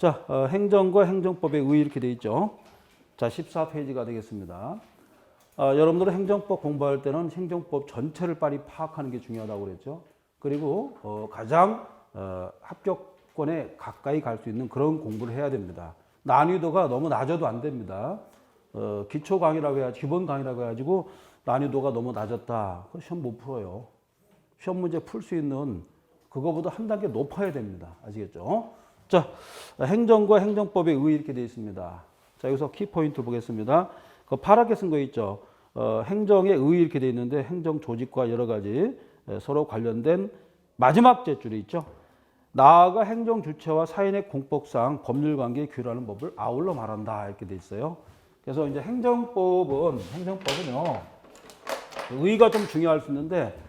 자, 행정과 행정법의 의 이렇게 돼 있죠. 자, 14페이지가 되겠습니다. 여러분들은 행정법 공부할 때는 행정법 전체를 빨리 파악하는 게 중요하다고 그랬죠. 그리고 가장 합격권에 가까이 갈 수 있는 그런 공부를 해야 됩니다. 난이도가 너무 낮아도 안 됩니다. 기초 강의라고 해야지, 기본 강의라고 해가지고 난이도가 너무 낮았다. 그 시험 못 풀어요. 시험 문제 풀 수 있는 그거보다 한 단계 높아야 됩니다. 아시겠죠? 자, 행정과 행정법의 의 이렇게 되어 있습니다. 자, 여기서 키포인트 보겠습니다. 그 파랗게 쓴 거 있죠. 행정의 의 이렇게 되어 있는데 행정 조직과 여러 가지 서로 관련된 마지막 제줄이 있죠. 나아가 행정 주체와 사인의 공법상 법률 관계에 규율하는 법을 아울러 말한다 이렇게 돼 있어요. 그래서 이제 행정법은요 의가 좀 중요할 수 있는데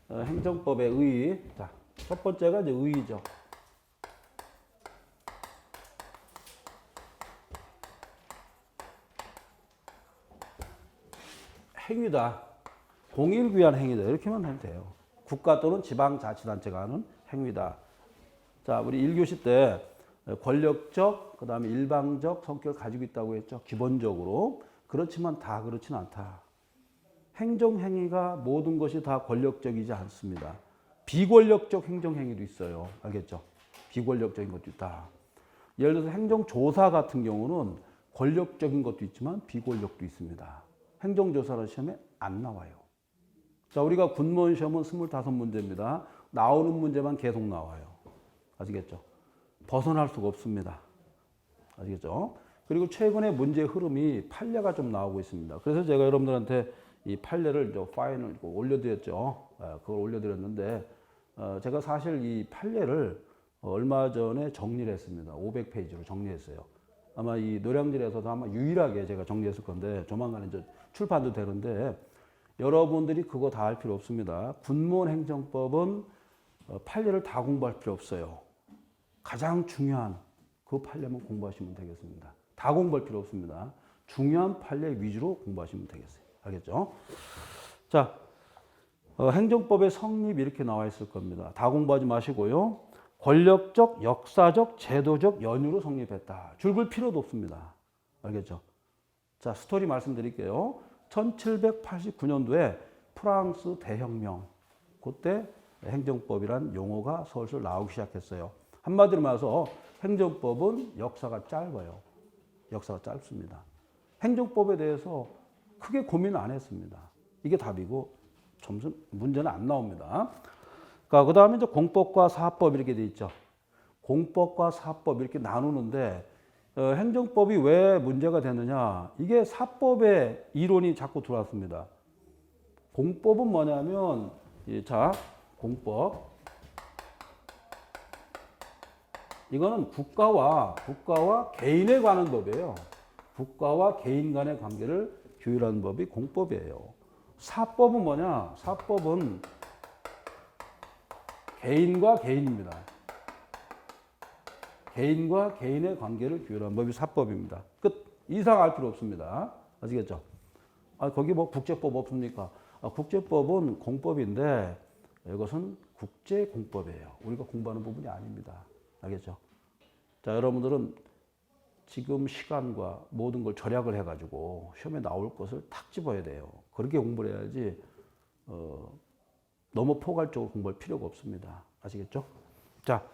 행정법의 의, 자, 첫 번째가 이제 의의죠. 행위다. 공익을 위한 행위다. 이렇게만 하면 돼요. 국가 또는 지방자치단체가 하는 행위다. 자, 우리 1교시 때 권력적, 그 다음에 일방적 성격을 가지고 있다고 했죠. 기본적으로. 그렇지만 다 그렇진 않다. 행정행위가 모든 것이 다 권력적이지 않습니다. 비권력적 행정행위도 있어요. 알겠죠? 비권력적인 것도 있다. 예를 들어서 행정조사 같은 경우는 권력적인 것도 있지만 비권력도 있습니다. 행정조사는 시험에 안 나와요. 자, 우리가 군무원 시험은 25문제입니다. 나오는 문제만 계속 나와요. 아시겠죠? 벗어날 수가 없습니다. 아시겠죠? 그리고 최근에 문제 흐름이 판례가 좀 나오고 있습니다. 그래서 제가 여러분들한테 이 판례를 파일을 올려드렸죠. 그걸 올려드렸는데 제가 사실 이 판례를 얼마 전에 정리를 했습니다. 500페이지로 정리했어요. 아마 이 노량진에서도 아마 유일하게 제가 정리했을 건데 조만간 이제 출판도 되는데 여러분들이 그거 다 할 필요 없습니다. 군무원 행정법은 판례를 다 공부할 필요 없어요. 가장 중요한 그 판례만 공부하시면 되겠습니다. 다 공부할 필요 없습니다. 중요한 판례 위주로 공부하시면 되겠어요. 알겠죠? 자, 행정법의 성립 이렇게 나와 있을 겁니다. 다 공부하지 마시고요. 권력적, 역사적, 제도적 연유로 성립했다. 줄글 필요도 없습니다. 알겠죠? 자, 스토리 말씀드릴게요. 1789년도에 프랑스 대혁명, 그때 행정법이란 용어가 슬슬 나오기 시작했어요. 한마디로 말해서 행정법은 역사가 짧아요. 역사가 짧습니다. 행정법에 대해서 크게 고민을 안 했습니다. 이게 답이고 점수 문제는 안 나옵니다. 그 다음에 이제 공법과 사법 이렇게 돼 있죠. 공법과 사법 이렇게 나누는데 행정법이 왜 문제가 되느냐? 이게 사법의 이론이 자꾸 들어왔습니다. 공법은 뭐냐면 자, 공법 이거는 국가와 개인에 관한 법이에요. 국가와 개인 간의 관계를 규율하는 법이 공법이에요. 사법은 뭐냐? 사법은 개인과 개인입니다. 개인과 개인의 관계를 규율하는 법이 사법입니다. 끝. 이상 알 필요 없습니다. 아시겠죠? 거기 뭐 국제법 없습니까? 국제법은 공법인데 이것은 국제공법이에요. 우리가 공부하는 부분이 아닙니다. 알겠죠? 자, 여러분들은 지금 시간과 모든 걸 절약을 해가지고 시험에 나올 것을 탁 집어야 돼요. 그렇게 공부를 해야지 너무 포괄적으로 공부할 필요가 없습니다. 아시겠죠? 자,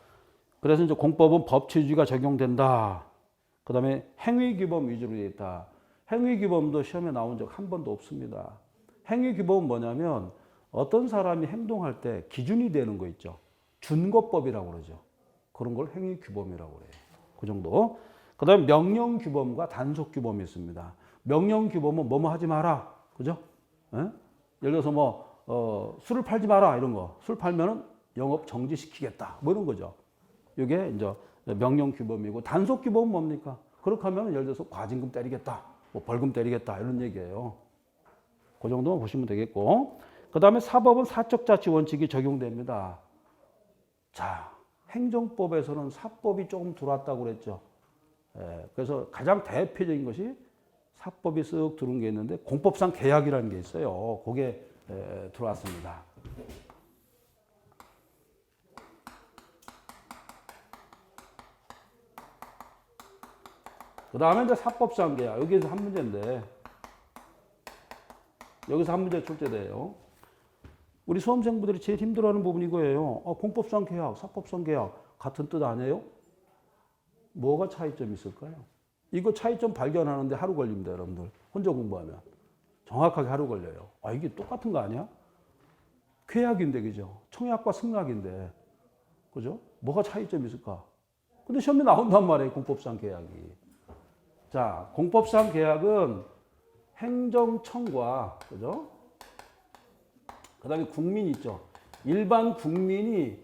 그래서 이제 공법은 법치주의가 적용된다. 그 다음에 행위규범 위주로 되어 있다. 행위규범도 시험에 나온 적 한 번도 없습니다. 행위규범은 뭐냐면 어떤 사람이 행동할 때 기준이 되는 거 있죠. 준거법이라고 그러죠. 그런 걸 행위규범이라고 그래요. 그 정도. 그 다음에 명령규범과 단속규범이 있습니다. 명령규범은 뭐뭐 하지 마라. 그죠? 예? 예를 들어서 뭐, 술을 팔지 마라. 이런 거. 술 팔면은 영업 정지시키겠다. 뭐 이런 거죠. 이게 이제 명령규범이고 단속규범은 뭡니까? 그렇게 하면 예를 들어서 과징금 때리겠다. 뭐 벌금 때리겠다. 이런 얘기예요. 그 정도만 보시면 되겠고. 그 다음에 사법은 사적자치 원칙이 적용됩니다. 자, 행정법에서는 사법이 조금 들어왔다고 그랬죠. 그래서 가장 대표적인 것이 사법이 쓱 들어온 게 있는데 공법상 계약이라는 게 있어요. 그게 들어왔습니다. 그 다음에 이제 사법상 계약. 여기에서 한 문제인데, 여기서 한 문제 출제돼요. 우리 수험생분들이 제일 힘들어하는 부분이 이거예요. 공법상 계약, 사법상 계약 같은 뜻 아니에요? 뭐가 차이점이 있을까요? 이거 차이점 발견하는데 하루 걸립니다, 여러분들. 혼자 공부하면. 정확하게 하루 걸려요. 이게 똑같은 거 아니야? 쾌약인데, 그죠? 청약과 승낙인데, 그죠? 뭐가 차이점이 있을까? 근데 시험에 나온단 말이에요, 공법상 계약이. 자, 공법상 계약은 행정청과, 그죠? 그 다음에 국민 있죠. 일반 국민이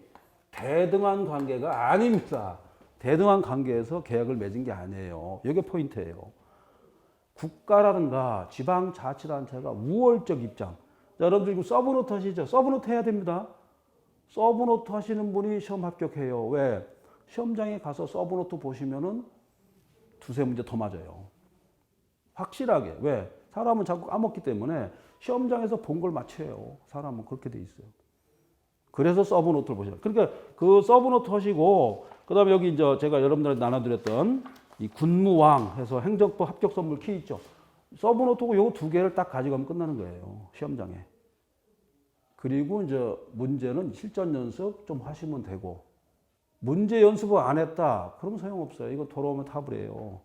대등한 관계가 아닙니다. 대등한 관계에서 계약을 맺은 게 아니에요. 이게 포인트예요. 국가라든가 지방자치단체가 우월적 입장. 자, 여러분들 이거 서브노트 하시죠? 서브노트 해야 됩니다. 서브노트 하시는 분이 시험 합격해요. 왜? 시험장에 가서 서브노트 보시면은 두세 문제 더 맞아요. 확실하게. 왜? 사람은 자꾸 까먹기 때문에 시험장에서 본 걸 맞춰요. 사람은 그렇게 돼 있어요. 그래서 서브노트를 보시라. 그러니까 그 서브노트 하시고, 그 다음에 여기 이제 제가 여러분들한테 나눠드렸던 이 군무왕 해서 행정법 합격 선물 키 있죠. 서브노트고 요거 두 개를 딱 가져가면 끝나는 거예요. 시험장에. 그리고 이제 문제는 실전 연습 좀 하시면 되고, 문제 연습을 안 했다? 그러면 소용없어요. 이거 돌아오면 답을 해요.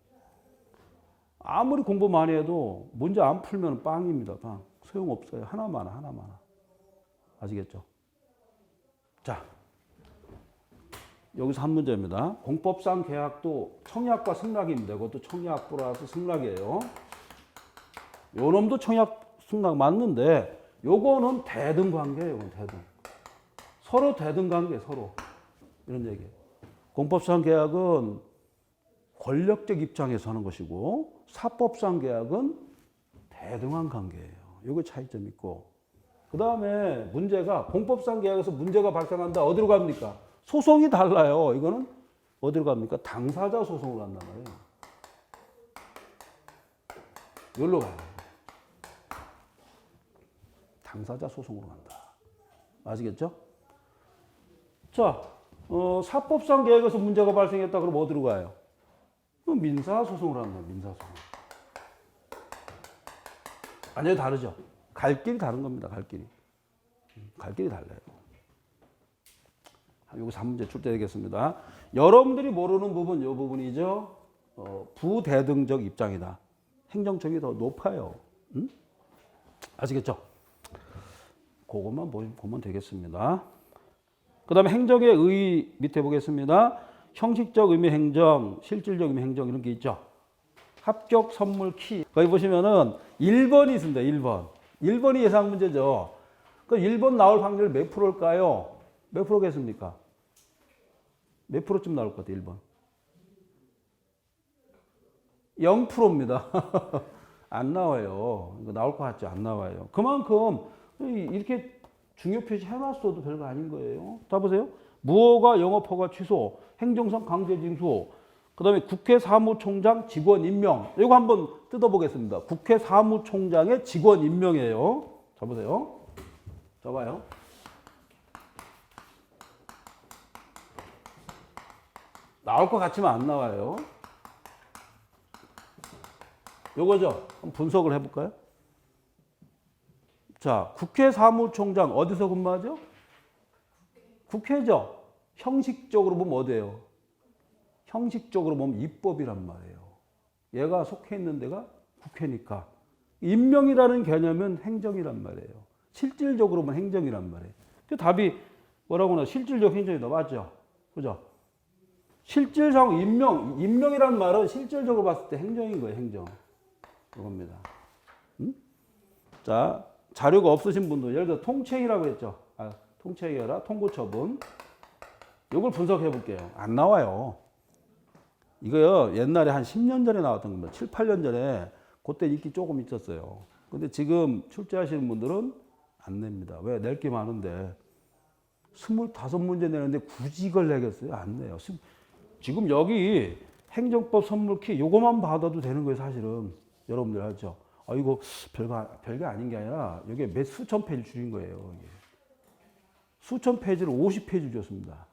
아무리 공부 많이 해도 문제 안 풀면 빵입니다. 빵. 소용없어요. 하나만. 아시겠죠? 자, 여기서 한 문제입니다. 공법상 계약도 청약과 승낙입니다. 이것도 청약 플러스 승낙이에요. 요 놈도 청약 승낙 맞는데 요거는 대등 관계예요. 이건 대등. 서로 대등 관계, 서로. 이런 얘기예요. 공법상 계약은 권력적 입장에서 하는 것이고 사법상 계약은 대등한 관계예요. 요거 차이점 있고. 그 다음에 문제가 공법상 계약에서 문제가 발생한다. 어디로 갑니까? 소송이 달라요. 이거는 어디로 갑니까? 당사자 소송으로 간단 말이에요. 여기로 가요. 당사자 소송으로 간다. 아시겠죠? 자, 사법상 계약에서 문제가 발생했다. 그럼 어디로 가요? 민사소송으로 한다. 민사소송. 완전히 다르죠? 갈 길이 다른 겁니다. 갈 길이. 갈 길이 달라요. 여기서 한 문제 출제되겠습니다. 여러분들이 모르는 부분, 이 부분이죠. 부대등적 입장이다. 행정청이 더 높아요. 응? 아시겠죠? 그것만 보면 되겠습니다. 그 다음에 행정의 의 밑에 보겠습니다. 형식적 의미 행정, 실질적 의미 행정 이런 게 있죠. 합격 선물 키. 거기 보시면은 1번이 있습니다. 1번. 1번이 예상 문제죠. 그 1번 나올 확률 몇 프로일까요? 몇 프로겠습니까? 몇 프로쯤 나올 것 같아요, 1번? 0%입니다. 안 나와요. 이거 나올 것 같죠? 안 나와요. 그만큼 이렇게 중요 표시 해놨어도 별거 아닌 거예요. 자, 보세요. 무허가 영업허가 취소, 행정상 강제 징수, 그 다음에 국회 사무총장 직원 임명. 이거 한번 뜯어보겠습니다. 국회 사무총장의 직원 임명이에요. 자, 보세요. 자, 봐요. 나올 것 같지만 안 나와요. 요거죠. 한번 분석을 해볼까요? 자, 국회 사무총장 어디서 근무하죠? 국회죠. 형식적으로 보면 어디예요? 형식적으로 보면 입법이란 말이에요. 얘가 속해 있는 데가 국회니까. 임명이라는 개념은 행정이란 말이에요. 실질적으로 보면 행정이란 말이에요. 그 답이 뭐라고 나 실질적 행정이다. 맞죠? 그죠? 실질상 임명이란 말은 실질적으로 봤을 때 행정인 거예요. 행정. 이겁니다. 자, 자료가 없으신 분들, 예를 들어 통채이라고 했죠. 통채이라 통고처분. 이걸 분석해 볼게요. 안 나와요. 이거요, 옛날에 한 10년 전에 나왔던 겁니다. 7, 8년 전에. 그때 인기 조금 있었어요. 근데 지금 출제하시는 분들은 안 냅니다. 왜? 낼 게 많은데. 25문제 내는데 굳이 이걸 내겠어요? 안 내요. 지금 여기 행정법 선물키 요거만 받아도 되는 거예요, 사실은. 여러분들 알죠? 이거 별거 아닌 게 아니라 이게 몇 수천 페이지 줄인 거예요. 이게. 수천 페이지를 50페이지 줬습니다.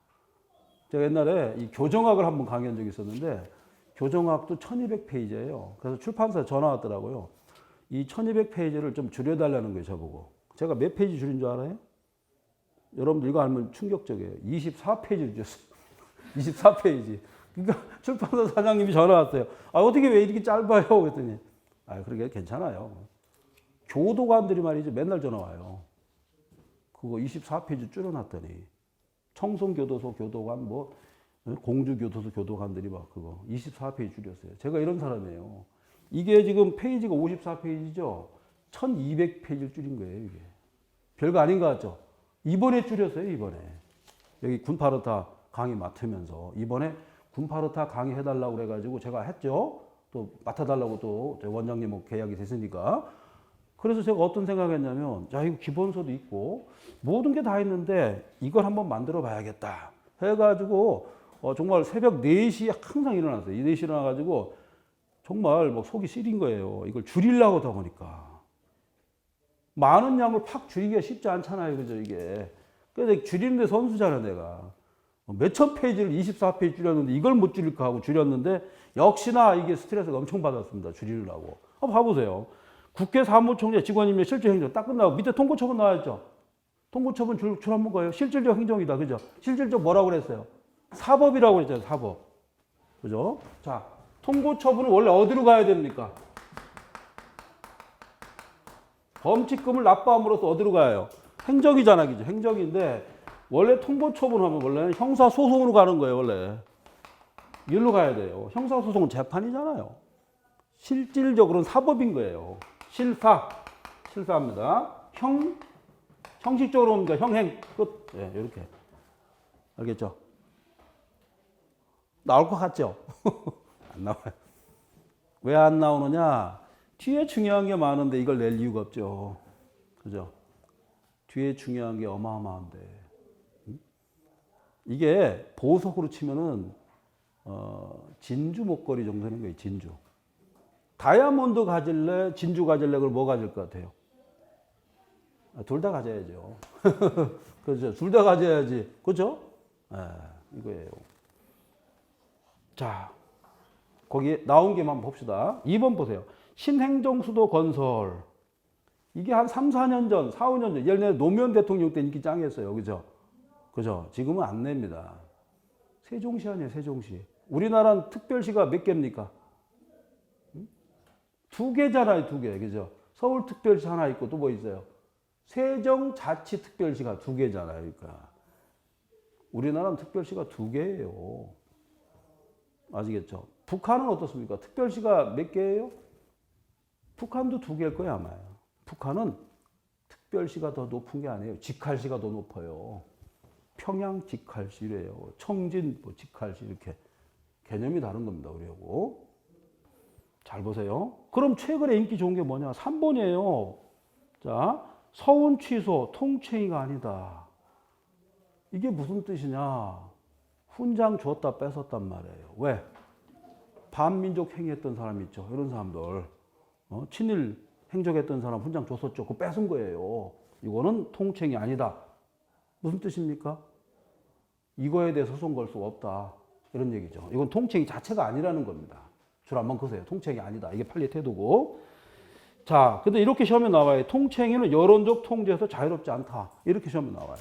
제가 옛날에 이 교정학을 한번 강의한 적이 있었는데 교정학도 1200페이지예요. 그래서 출판사에 전화 왔더라고요. 이 1200페이지를 좀 줄여달라는 거예요, 저보고. 제가 몇 페이지 줄인 줄 알아요? 여러분들 이거 알면 충격적이에요. 24페이지를 줄였어요. 24페이지. 그러니까 출판사 사장님이 전화 왔어요. 아, 어떻게 왜 이렇게 짧아요? 그랬더니, 아, 그러게 괜찮아요. 교도관들이 말이죠. 맨날 전화 와요. 그거 24페이지 줄여놨더니. 청송교도소 교도관, 뭐, 공주교도소 교도관들이 막 그거 24페이지 줄였어요. 제가 이런 사람이에요. 이게 지금 페이지가 54페이지죠? 1200페이지를 줄인 거예요, 이게. 별거 아닌 것 같죠? 이번에 줄였어요, 이번에. 여기 군파르타 강의 맡으면서. 이번에 군파르타 강의 해달라고 그래가지고 제가 했죠? 또 맡아달라고 또 원장님 뭐 계약이 됐으니까. 그래서 제가 어떤 생각했냐면, 자, 이거 기본서도 있고, 모든 게 다 있는데, 이걸 한번 만들어 봐야겠다. 해가지고, 정말 새벽 4시에 항상 일어났어요. 4시에 일어나가지고, 정말 뭐 속이 시린 거예요. 이걸 줄이려고 하다 보니까. 많은 양을 팍 줄이기가 쉽지 않잖아요. 그죠, 이게. 그래서 줄이는데 선수잖아, 내가. 몇천 페이지를 24페이지 줄였는데, 이걸 못 줄일까 하고 줄였는데, 역시나 이게 스트레스가 엄청 받았습니다. 줄이려고. 한번 봐보세요. 국회 사무총재 직원임의 실질 행정 딱 끝나고 밑에 통고처분 나와있죠. 통고처분 줄 한번 거예요. 실질적 행정이다. 그죠? 실질적 뭐라고 그랬어요? 사법이라고 그랬잖아요. 사법. 그죠? 자, 통고처분은 원래 어디로 가야 됩니까? 범칙금을 납부함으로써 어디로 가요? 행정이잖아. 그죠? 행정인데 원래 통고처분하면 원래는 형사소송으로 가는 거예요. 원래. 일로 가야 돼요. 형사소송은 재판이잖아요. 실질적으로는 사법인 거예요. 실사합니다. 형식적으로 옵니다. 형행, 끝. 예, 이렇게. 알겠죠? 나올 것 같죠? 안 나와요. 왜 안 나오느냐? 뒤에 중요한 게 많은데 이걸 낼 이유가 없죠. 그죠? 뒤에 중요한 게 어마어마한데. 이게 보석으로 치면은, 진주 목걸이 정도 되는 거예요, 진주. 다이아몬드 가질래, 진주 가질래, 그걸 뭐 가질 것 같아요? 둘 다 가져야죠. 그렇죠. 둘 다 가져야지. 그렇죠? 이거예요. 자, 거기에 나온 게만 봅시다. 2번 보세요. 신행정수도 건설. 이게 한 3, 4년 전, 4, 5년 전, 예를 들어 노무현 대통령 때 인기 짱이었어요. 그죠? 그죠? 지금은 안 냅니다. 세종시 아니에요, 세종시. 우리나라는 특별시가 몇 개입니까? 2개잖아요, 2개. 그죠? 서울특별시 하나 있고 또 뭐 있어요? 세종자치특별시가 2개잖아요. 그러니까. 우리나라는 특별시가 2개예요. 아시겠죠? 북한은 어떻습니까? 특별시가 몇 개예요? 북한도 2개일 거예요, 아마요. 북한은 특별시가 더 높은 게 아니에요. 직할시가 더 높아요. 평양 직할시래요. 청진 뭐 직할시 이렇게 개념이 다른 겁니다, 우리하고. 잘 보세요. 그럼 최근에 인기 좋은 게 뭐냐? 3번이에요. 자, 서운 취소, 통채의가 아니다. 이게 무슨 뜻이냐? 훈장 줬다 뺏었단 말이에요. 왜? 반민족 행위했던 사람 있죠. 이런 사람들. 친일 행적했던 사람 훈장 줬었죠. 그거 뺏은 거예요. 이거는 통채행위 아니다. 무슨 뜻입니까? 이거에 대해 소송 걸 수가 없다. 이런 얘기죠. 이건 통채행위 자체가 아니라는 겁니다. 줄 한번 그세요. 통채행위 아니다. 이게 판례 태도고. 자, 근데 이렇게 시험에 나와요. 통채행위는 여론적 통제에서 자유롭지 않다. 이렇게 시험에 나와요.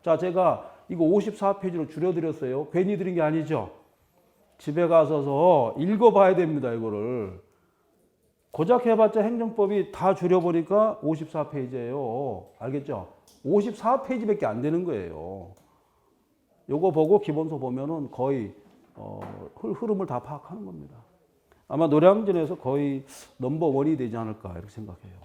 자, 제가 이거 54페이지로 줄여드렸어요. 괜히 드린 게 아니죠. 집에 가서서 읽어봐야 됩니다. 이거를. 고작 해봤자 행정법이 다 줄여보니까 54페이지예요. 알겠죠? 54페이지밖에 안 되는 거예요. 요거 보고 기본서 보면은 거의 흐름을 다 파악하는 겁니다. 아마 노량진에서 거의 넘버원이 되지 않을까 이렇게 생각해요.